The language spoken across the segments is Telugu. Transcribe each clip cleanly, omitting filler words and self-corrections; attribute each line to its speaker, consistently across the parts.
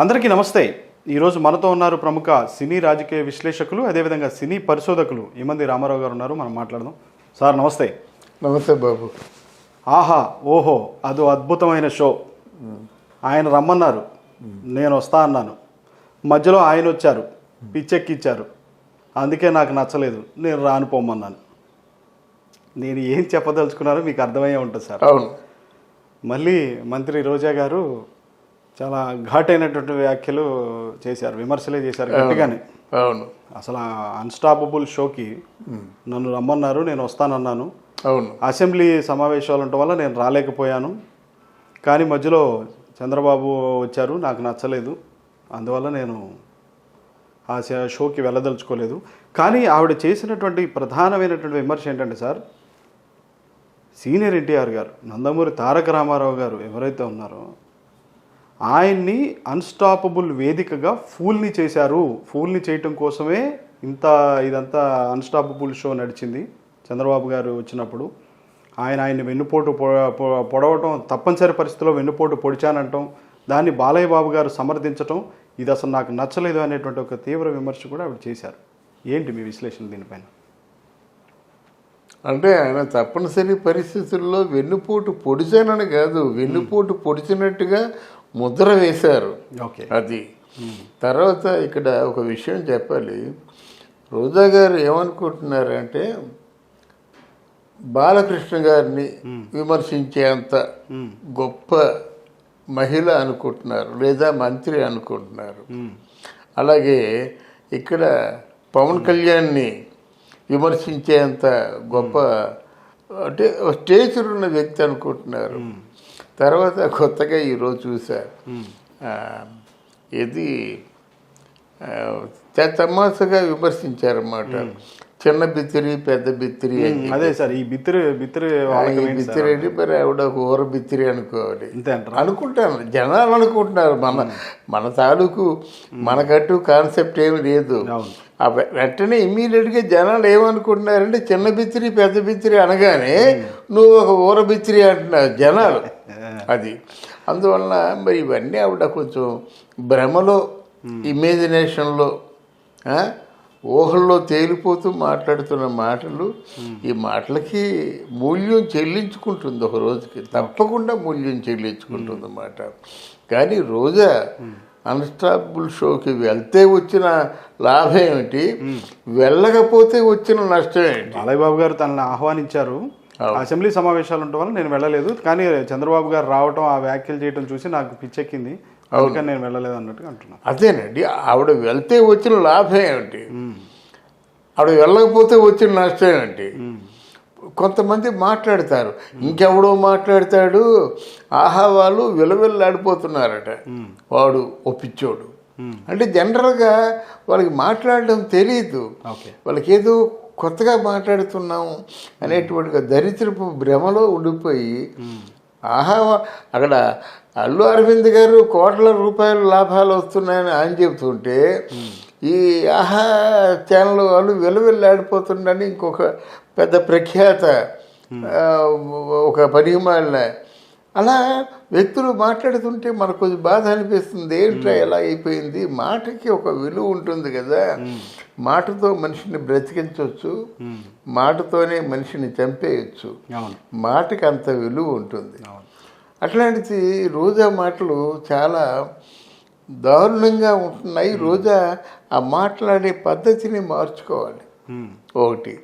Speaker 1: అందరికీ నమస్తే. ఈరోజు మనతో ఉన్నారు ప్రముఖ సినీ రాజకీయ విశ్లేషకులు, అదేవిధంగా సినీ పరిశోధకులు ఈమంది రామారావు గారు ఉన్నారు. మనం మాట్లాడదాం. సార్ నమస్తే.
Speaker 2: నమస్తే బాబు.
Speaker 1: ఆహా ఓహో అదో అద్భుతమైన షో. ఆయన రమ్మన్నారు, నేను వస్తా అన్నాను. మధ్యలో ఆయన వచ్చారు, పిచ్చెక్కిచ్చారు. అందుకే నాకు నచ్చలేదు, నేను రాను పొమ్మన్నాను. నేను ఏం చెప్పదలుచుకున్నారో మీకు అర్థమయ్యే ఉంటుంది సార్.
Speaker 2: అవును.
Speaker 1: మళ్ళీ మంత్రి రోజా గారు చాలా ఘాటైనటువంటి వ్యాఖ్యలు చేశారు, విమర్శలే చేశారు గట్టిగానే.
Speaker 2: అవును.
Speaker 1: అసలు అన్స్టాపబుల్ షోకి నన్ను రమ్మన్నారు, నేను వస్తానన్నాను.
Speaker 2: అవును.
Speaker 1: అసెంబ్లీ సమావేశాలు ఉండటం వల్ల నేను రాలేకపోయాను. కానీ మధ్యలో చంద్రబాబు వచ్చారు, నాకు నచ్చలేదు, అందువల్ల నేను ఆ షోకి వెళ్ళదలుచుకోలేదు. కానీ ఆవిడ చేసినటువంటి ప్రధానమైనటువంటి విమర్శ ఏంటంటే సార్, సీనియర్ ఎన్టీఆర్ గారు, నందమూరి తారక రామారావు గారు ఎవరైతే ఉన్నారో ఆయన్ని అన్స్టాపబుల్ వేదికగా ఫూల్ని చేశారు. ఫూల్ని చేయటం కోసమే ఇదంతా అన్స్టాపబుల్ షో నడిచింది. చంద్రబాబు గారు వచ్చినప్పుడు ఆయన్ని వెన్నుపోటు పొడవటం, తప్పనిసరి పరిస్థితిలో వెన్నుపోటు పొడిచానంటాం, దాన్ని బాలయ్య బాబు గారు సమర్థించటం, ఇది అసలు నాకు నచ్చలేదు అనేటువంటి ఒక తీవ్ర విమర్శ కూడా ఆవిడ చేశారు. ఏంటి మీ విశ్లేషణ దీనిపైన?
Speaker 2: అంటే ఆయన తప్పనిసరి పరిస్థితుల్లో వెన్నుపోటు పొడిచానని కాదు, వెన్నుపోటు పొడిచినట్టుగా ముద్ర వేశారు.
Speaker 1: ఓకే.
Speaker 2: అది తర్వాత ఇక్కడ ఒక విషయం చెప్పాలి. రోజా గారు ఏమనుకుంటున్నారంటే బాలకృష్ణ గారిని విమర్శించేంత గొప్ప మహిళ అనుకుంటున్నారు, లేదా మంత్రి అనుకుంటున్నారు. అలాగే ఇక్కడ పవన్ కళ్యాణ్ని విమర్శించేంత గొప్ప అంటే స్టేచర్ ఉన్న వ్యక్తి అనుకుంటున్నారు. తర్వాత కొత్తగా ఈరోజు చూశారు, ఇది తమాసగా విమర్శించారన్నమాట. చిన్న బిత్తిరి పెద్ద బిత్తిరి.
Speaker 1: అదే సార్, ఈ బిత్తిరి
Speaker 2: బిత్తిరి మరి ఆవిడ ఊర బిత్తిరి అనుకోవాలి అనుకుంటాను. జనాలు అనుకుంటున్నారు. మన తాలూకు మనకట్టు కాన్సెప్ట్ ఏమి లేదు. వెంటనే ఇమ్మీడియట్గా జనాలు ఏమనుకుంటున్నారంటే చిన్న బిత్తిరి పెద్ద బిత్తిరి అనగానే నువ్వు ఒక ఊర బిత్తిరి అంటున్నావు జనాలు. అది అందువలన మరి ఇవన్నీ ఆవిడ కొంచెం భ్రమలో, ఇమేజినేషన్లో, ఊహల్లో తేలిపోతూ మాట్లాడుతున్న మాటలు, ఈ మాటలకి మూల్యం చెల్లించుకుంటుంది. ఒక రోజుకి తప్పకుండా మూల్యం చెల్లించుకుంటుంది అన్నమాట. కానీ రోజా అన్స్టాపబుల్ షోకి వెళ్తే వచ్చిన లాభం ఏమిటి, వెళ్ళకపోతే వచ్చిన నష్టం ఏంటి?
Speaker 1: బాలయ్య బాబు గారు తనని ఆహ్వానించారు, అసెంబ్లీ సమావేశాలు ఉండటం వల్ల నేను వెళ్ళలేదు. కానీ చంద్రబాబు గారు రావటం, ఆ వ్యాఖ్యలు చేయడం చూసి నాకు పిచ్చెక్కింది, అందుకని నేను వెళ్ళలేదు అన్నట్టుగా అంటున్నాను.
Speaker 2: అదేనండి, ఆవిడ వెళ్తే వచ్చిన లాభం ఏమిటి, ఆవిడ వెళ్ళకపోతే వచ్చిన నష్టం ఏమిటి? కొంతమంది మాట్లాడతారు, ఇంకెవడో మాట్లాడతాడు, ఆహా వాళ్ళు విలవిల్లాడిపోతున్నారట, వాడు ఒప్పించోడు అంటే. జనరల్గా వాళ్ళకి మాట్లాడడం తెలియదు, వాళ్ళకి ఏదో కొత్తగా మాట్లాడుతున్నాం అనేటువంటి దరిద్రపు భ్రమలో ఉండిపోయి, ఆహా అక్కడ అల్లు అరవింద్ గారు కోట్ల రూపాయల లాభాలు వస్తున్నాయని ఆయన చెబుతుంటే ఈ ఆహా ఛానల్ వాళ్ళు విలవిల్లాడిపోతుండని ఇంకొక పెద్ద ప్రఖ్యాత ఒక పరిమాణ అలా వ్యక్తులు మాట్లాడుతుంటే మనకు కొంచెం బాధ అనిపిస్తుంది. ఏంట్రా ఎలా అయిపోయింది? మాటకి ఒక విలువ ఉంటుంది కదా, మాటతో మనిషిని బ్రతికించవచ్చు, మాటతోనే మనిషిని చంపేయచ్చు, మాటకి అంత విలువ ఉంటుంది. అట్లాంటిది రోజా మాటలు చాలా దారుణంగా ఉంటున్నాయి. రోజా ఆ మాట్లాడే పద్ధతిని మార్చుకోవాలి. ఒకటి.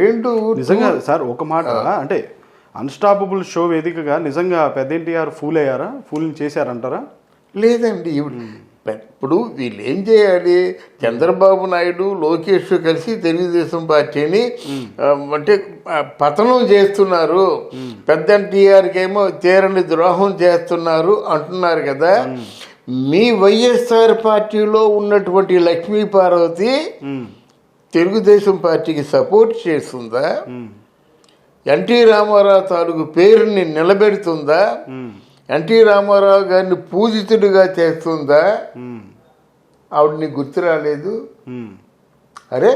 Speaker 2: రెండు,
Speaker 1: నిజంగా సార్ ఒక మాట అంటే అన్స్టాపబుల్ షో వేదికగా నిజంగా పెద్ద ఎన్టీఆర్ ఫూల్ అయ్యారా, ఫూల్ని చేశారంటారా?
Speaker 2: లేదండి. ఇప్పుడు వీళ్ళు ఏం చేయాలి, చంద్రబాబు నాయుడు లోకేష్ కలిసి తెలుగుదేశం పార్టీని అంటే పతనం చేస్తున్నారు, పెద్ద ఎన్టీఆర్కి ఏమో తీరని ద్రోహం చేస్తున్నారు అంటున్నారు కదా. మీ వైఎస్ఆర్ పార్టీలో ఉన్నటువంటి లక్ష్మీ పార్వతి తెలుగుదేశం పార్టీకి సపోర్ట్ చేస్తుందా? ఎన్టీ రామారావు తాలూకు పేరుని నిలబెడుతుందా? ఎన్టీ రామారావు గారిని పూజితుడిగా చేస్తుందా? ఆవిడని గుర్తు రాలేదు. అరే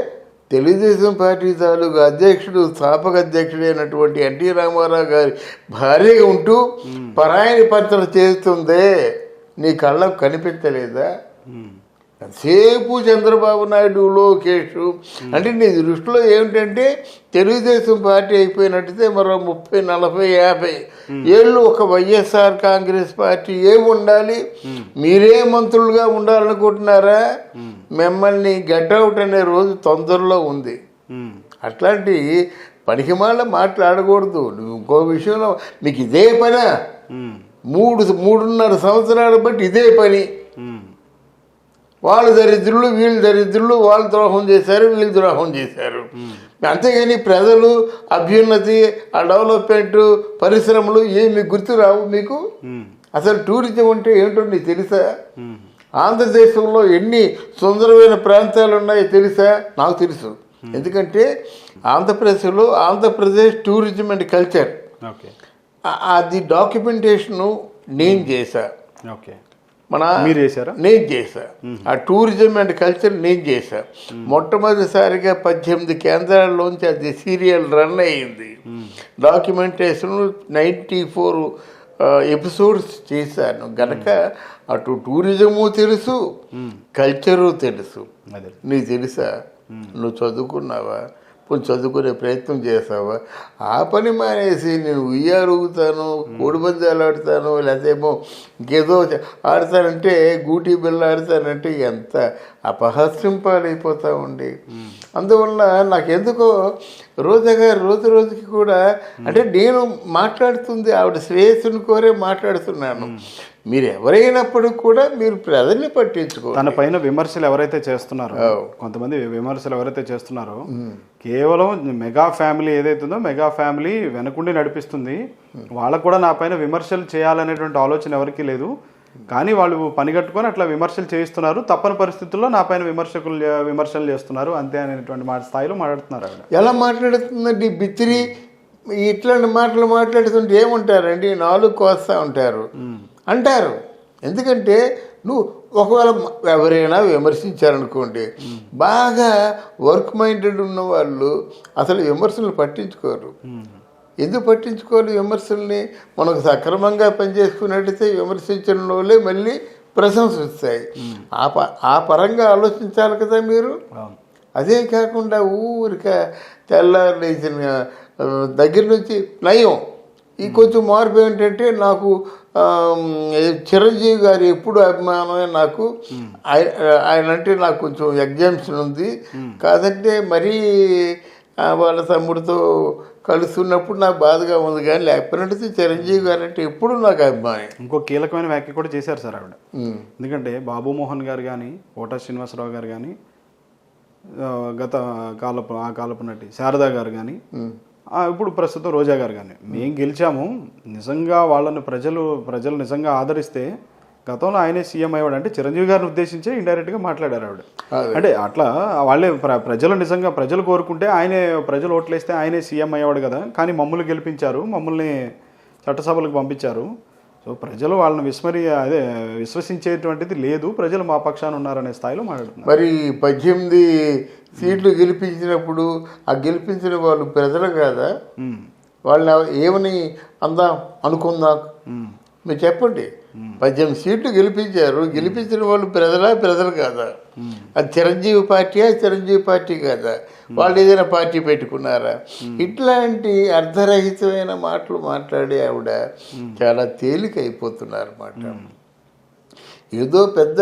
Speaker 2: తెలుగుదేశం పార్టీ తాలూకు అధ్యక్షుడు, స్థాపక అధ్యక్షుడు అయినటువంటి ఎన్టీ రామారావు గారి భార్యగా ఉంటూ పరాయణ పత్రం చేస్తుందే నీ కళ్ళకు కనిపించలేదా? సేపు చంద్రబాబు నాయుడు, లోకేష్ అంటే నీ దృష్టిలో ఏమిటంటే తెలుగుదేశం పార్టీ అయిపోయినట్టయితే మరో 30, 40, 50 ఏళ్ళు ఒక వైఎస్ఆర్ కాంగ్రెస్ పార్టీ ఉండాలి. మీరే మంత్రులుగా ఉండాలనుకుంటున్నారా? మిమ్మల్ని గెట్అవుట్ అనే రోజు తొందరలో ఉంది. అట్లాంటి పనికిమాల మాట్లాడకూడదు. ఇంకో విషయంలో మీకు ఇదే పనా? 3.5 సంవత్సరాలు బట్టి ఇదే పని. వాళ్ళు దరిద్రులు, వీళ్ళు దరిద్రులు, వాళ్ళు ద్రోహం చేశారు, వీళ్ళు ద్రోహం చేశారు. అంతేగాని ప్రజలు, అభ్యున్నతి, ఆ డెవలప్మెంట్, పరిశ్రమలు ఏమి గుర్తు రావు మీకు? అసలు టూరిజం అంటే ఏంటో నీకు తెలుసా? ఆంధ్రదేశంలో ఎన్ని సుందరమైన ప్రాంతాలు ఉన్నాయో తెలుసా? నాకు తెలుసు. ఎందుకంటే ఆంధ్రప్రదేశ్ టూరిజం అండ్ కల్చర్ అది డాక్యుమెంటేషను నేను చేశా. నేను చేశా. ఆ టూరిజం అండ్ కల్చర్ నేను చేశా. మొట్టమొదటిసారిగా 18 కేంద్రాల్లోంచి అది సీరియల్ రన్ అయ్యింది. డాక్యుమెంటేషన్ 94 ఎపిసోడ్స్ చేశాను గనక అటు టూరిజము తెలుసు, కల్చరు తెలుసు. నీకు తెలుసా? నువ్వు చదువుకున్నావా? కొంచెం చదువుకునే ప్రయత్నం చేసావా? ఆ పని మానేసి నేను ఉయ్యాలుగుతాను, కోడిబందాలు ఆడతాను, లేకపోతే ఇంకేదో ఆడతానంటే, గూటీ బిల్ల ఆడతానంటే ఎంత అపహాస్యం పాలైపోతా ఉండి. అందువల్ల నాకెందుకో రోజా గారు రోజుకి కూడా అంటే నేను మాట్లాడుతుంది ఆవిడ శ్రేయస్సును కోరే మాట్లాడుతున్నాను. మీరు ఎవరైనప్పుడు కూడా మీరు ప్రజల్ని పట్టించుకో.
Speaker 1: తన పైన విమర్శలు ఎవరైతే చేస్తున్నారో, కొంతమంది విమర్శలు ఎవరైతే చేస్తున్నారో కేవలం మెగా ఫ్యామిలీ ఏదైతుందో మెగా ఫ్యామిలీ వెనకుండి నడిపిస్తుంది. వాళ్ళకు కూడా నా పైన విమర్శలు చేయాలనేటువంటి ఆలోచన ఎవరికీ లేదు. కానీ వాళ్ళు పనిగట్టుకొని అట్లా విమర్శలు చేయిస్తున్నారు. తప్పని పరిస్థితుల్లో నా పైన విమర్శలు చేస్తున్నారు అంతే అనేటువంటి స్థాయిలో మాట్లాడుతున్నారు.
Speaker 2: ఎలా మాట్లాడుతుందండి బిత్తిరి? ఇట్లాంటి మాటలు మాట్లాడుతుంటే ఏముంటారండి? 4 కోస్తా ఉంటారు అంటారు. ఎందుకంటే నువ్వు ఒకవేళ ఎవరైనా విమర్శించారనుకోండి, బాగా వర్క్ మైండెడ్ ఉన్న వాళ్ళు అసలు విమర్శలు పట్టించుకోరు. ఎందుకు పట్టించుకోవాలి విమర్శల్ని? మనకు సక్రమంగా పనిచేసుకున్నట్టయితే విమర్శించిన వాళ్ళే మళ్ళీ ప్రశంసిస్తాయి. ఆ పరంగా ఆలోచించాలి కదా మీరు. అదే కాకుండా ఊరిక తెల్లారు లేచిన దగ్గర నుంచి నయం. ఈ కొంచెం మార్పు ఏంటంటే నాకు చిరంజీవి గారు ఎప్పుడు అభిమానమే. నాకు ఆయన అంటే నాకు కొంచెం ఎగ్జామ్షన్ ఉంది. కాదంటే మరీ వాళ్ళ తమ్ముడితో కలుస్తున్నప్పుడు నాకు బాధగా ఉంది, కానీ లేకపోయినట్టు చిరంజీవి గారు అంటే ఎప్పుడు నాకు అభిమానం.
Speaker 1: ఇంకో కీలకమైన వ్యాఖ్య కూడా చేశారు సార్ ఆవిడ. ఎందుకంటే బాబు మోహన్ గారు కానీ, కోట శ్రీనివాసరావు గారు కానీ, గత కాలపు నటి శారదా గారు కానీ, ఇప్పుడు ప్రస్తుతం రోజా గారు కానీ, మేము గెలిచాము నిజంగా వాళ్ళని ప్రజలు నిజంగా ఆదరిస్తే గతంలో ఆయనే సీఎం అయ్యాడు అంటే చిరంజీవి గారిని ఉద్దేశించే ఇండైరెక్ట్గా మాట్లాడారు ఆవిడ. అంటే అట్లా వాళ్ళే ప్రజలు నిజంగా ప్రజలు కోరుకుంటే ఆయనే, ప్రజలు ఓట్లేస్తే ఆయనే సీఎం అయ్యేవాడు కదా. కానీ మమ్మల్ని గెలిపించారు, మమ్మల్ని చట్టసభలకు పంపించారు. సో ప్రజలు వాళ్ళని విశ్వసించేటువంటిది లేదు, ప్రజలు మా పక్షాన ఉన్నారనే స్థాయిలో మాట్లాడుతున్నారు.
Speaker 2: మరి 18 సీట్లు గెలిపించినప్పుడు ఆ గెలిపించిన వాళ్ళు ప్రజలు కాదా? వాళ్ళు ఏమని అనుకుందాం మీరు చెప్పండి. 18 సీట్లు గెలిపించారు, గెలిపించిన వాళ్ళు ప్రజలు కాదా? అది చిరంజీవి పార్టీ కాదా? వాళ్ళు ఏదైనా పార్టీ పెట్టుకున్నారా? ఇట్లాంటి అర్ధరహితమైన మాటలు మాట్లాడి ఆవిడ చాలా తేలిక అయిపోతున్నారు అన్నమాట. ఏదో పెద్ద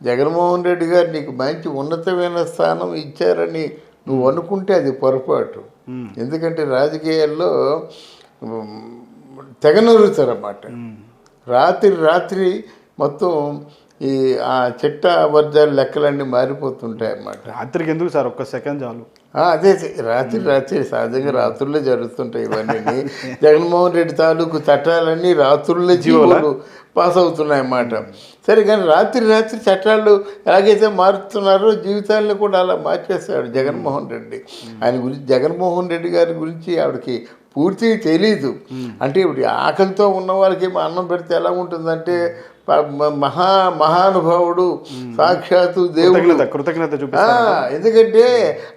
Speaker 2: జగన్మోహన్ రెడ్డి గారు నీకు మంచి ఉన్నతమైన స్థానం ఇచ్చారని నువ్వు అనుకుంటే అది పొరపాటు. ఎందుకంటే రాజకీయాల్లో తెగనరుతారన్నమాట. రాత్రి మొత్తం ఆ చిట్ట వర్జాలు లెక్కలన్నీ మారిపోతుంటాయి అన్నమాట.
Speaker 1: రాత్రికి ఎందుకు సార్, ఒక్క సెకండ్ చాలు.
Speaker 2: అదే రాత్రి సహజంగా రాత్రుల్లో జరుగుతుంటాయి ఇవన్నీ. జగన్మోహన్ రెడ్డి తాలూకు చట్టాలన్నీ రాత్రుల్లో జీవోలు పాస్ అవుతున్నాయి అన్నమాట. సరే, కానీ రాత్రి చట్టాలు ఎలాగైతే మారుతున్నారో జీవితాలను కూడా అలా మార్చేస్తాడు జగన్మోహన్ రెడ్డి. జగన్మోహన్ రెడ్డి గారి గురించి ఆవిడకి పూర్తిగా తెలీదు. అంటే ఇప్పుడు ఆకలితో ఉన్న వాళ్ళకి అన్నం పెడితే ఎలా ఉంటుందంటే మహానుభావుడు, సాక్షాత్తు దేవుడు,
Speaker 1: కృతజ్ఞత.
Speaker 2: ఎందుకంటే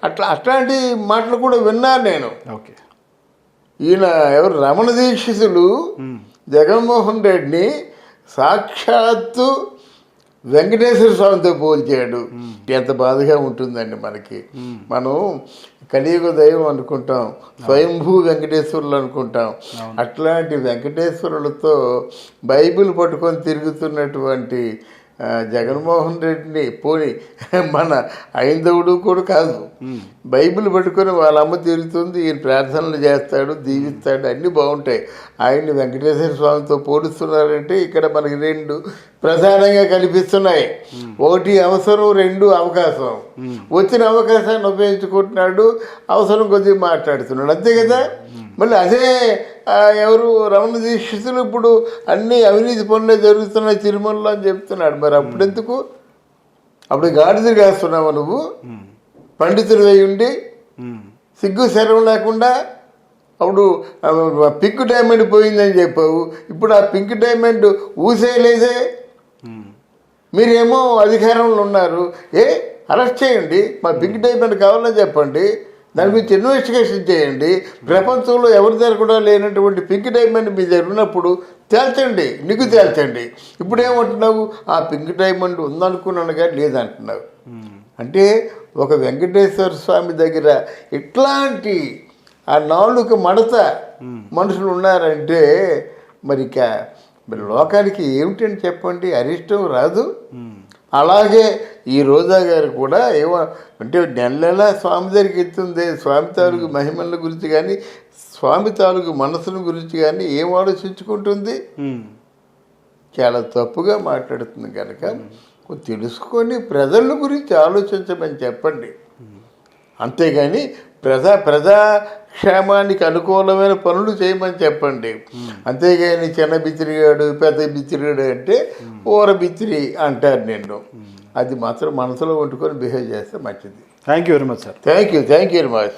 Speaker 2: అట్లాంటి మాటలు కూడా విన్నాను నేను. ఈయన ఎవరు రమణ దీక్షితులు జగన్మోహన్ రెడ్డిని సాక్షాత్తు వెంకటేశ్వర స్వామితో పోల్చాడు. ఎంత బాధగా ఉంటుందండి మనకి. మనం కలియుగ దైవం అనుకుంటాం, స్వయంభూ వెంకటేశ్వరులు అనుకుంటాం. అట్లాంటి వెంకటేశ్వరులతో బైబిల్ పట్టుకొని తిరుగుతున్నటువంటి జగన్మోహన్ రెడ్డిని పోని మన ఐందవుడు కూడా కాదు, బైబిల్ పట్టుకొని వాళ్ళ అమ్మ తిరుగుతుంది, ఈయన ప్రార్థనలు చేస్తాడు, దీవిస్తాడు, అన్నీ బాగుంటాయి. ఆయన్ని వెంకటేశ్వర స్వామితో పోలుస్తున్నారంటే ఇక్కడ మనకి రెండు ప్రధానంగా కనిపిస్తున్నాయి. ఒకటి అవసరం, రెండు అవకాశం. వచ్చిన అవకాశాన్ని ఉపయోగించుకుంటున్నాడు, అవసరం కొద్దిగా మాట్లాడుతున్నాడు, అంతే కదా. మళ్ళీ అదే ఎవరు రమణ దీక్షితులు ఇప్పుడు అన్ని అవినీతి పనులే జరుగుతున్నాయి తిరుమలలో అని చెప్తున్నాడు. మరి అప్పుడెందుకు? అప్పుడు గాడిద కాస్తున్నావు నువ్వు, పండితులు అయి ఉండి సిగ్గు శరం లేకుండా. అప్పుడు పింక్ డైమండ్ పోయిందని చెప్పావు, ఇప్పుడు ఆ పింక్ డైమండ్ ఊసేయలేదే. మీరేమో అధికారంలో ఉన్నారు, అరెస్ట్ చేయండి, మా పింక్ డైమండ్ కావాలని చెప్పండి, దాని గురించి ఇన్వెస్టిగేషన్ చేయండి. ప్రపంచంలో ఎవరి దగ్గర కూడా లేనటువంటి పింక్ డైమండ్ మీ దగ్గర ఉన్నప్పుడు తేల్చండి, నీకు తేల్చండి. ఇప్పుడు ఏమంటున్నావు? ఆ పింక్ డైమండ్ ఉందనుకున్నాను కానీ లేదంటున్నావు. అంటే ఒక వెంకటేశ్వర స్వామి దగ్గర ఇట్లాంటి ఆ నాలుగు మడత మనుషులు ఉన్నారంటే మరి లోకానికి ఏమిటని చెప్పండి, అరిష్టం రాదు. అలాగే ఈ రోజా గారు కూడా ఏమో అంటే నెల స్వామి దగ్గరికి ఎత్తుంది, స్వామి తాలూకు మహిమల గురించి కానీ స్వామి తాలూకు మనసుల గురించి కానీ ఏం ఆలోచించుకుంటుంది? చాలా తప్పుగా మాట్లాడుతుంది కనుక తెలుసుకొని ప్రజల గురించి ఆలోచించమని చెప్పండి. అంతేగాని ప్రజాక్షేమానికి అనుకూలమైన పనులు చేయమని చెప్పండి. అంతేగాని చిన్న బిత్తిరిగాడు పెద్ద బిత్తిరిగాడు అంటే ఊర బిత్తిరి అంటారు నిన్ను. అది మాత్రం మనసులో వండుకొని బిహేవ్ చేస్తే మంచిది.
Speaker 1: Thank you very much sir.
Speaker 2: Thank you very much.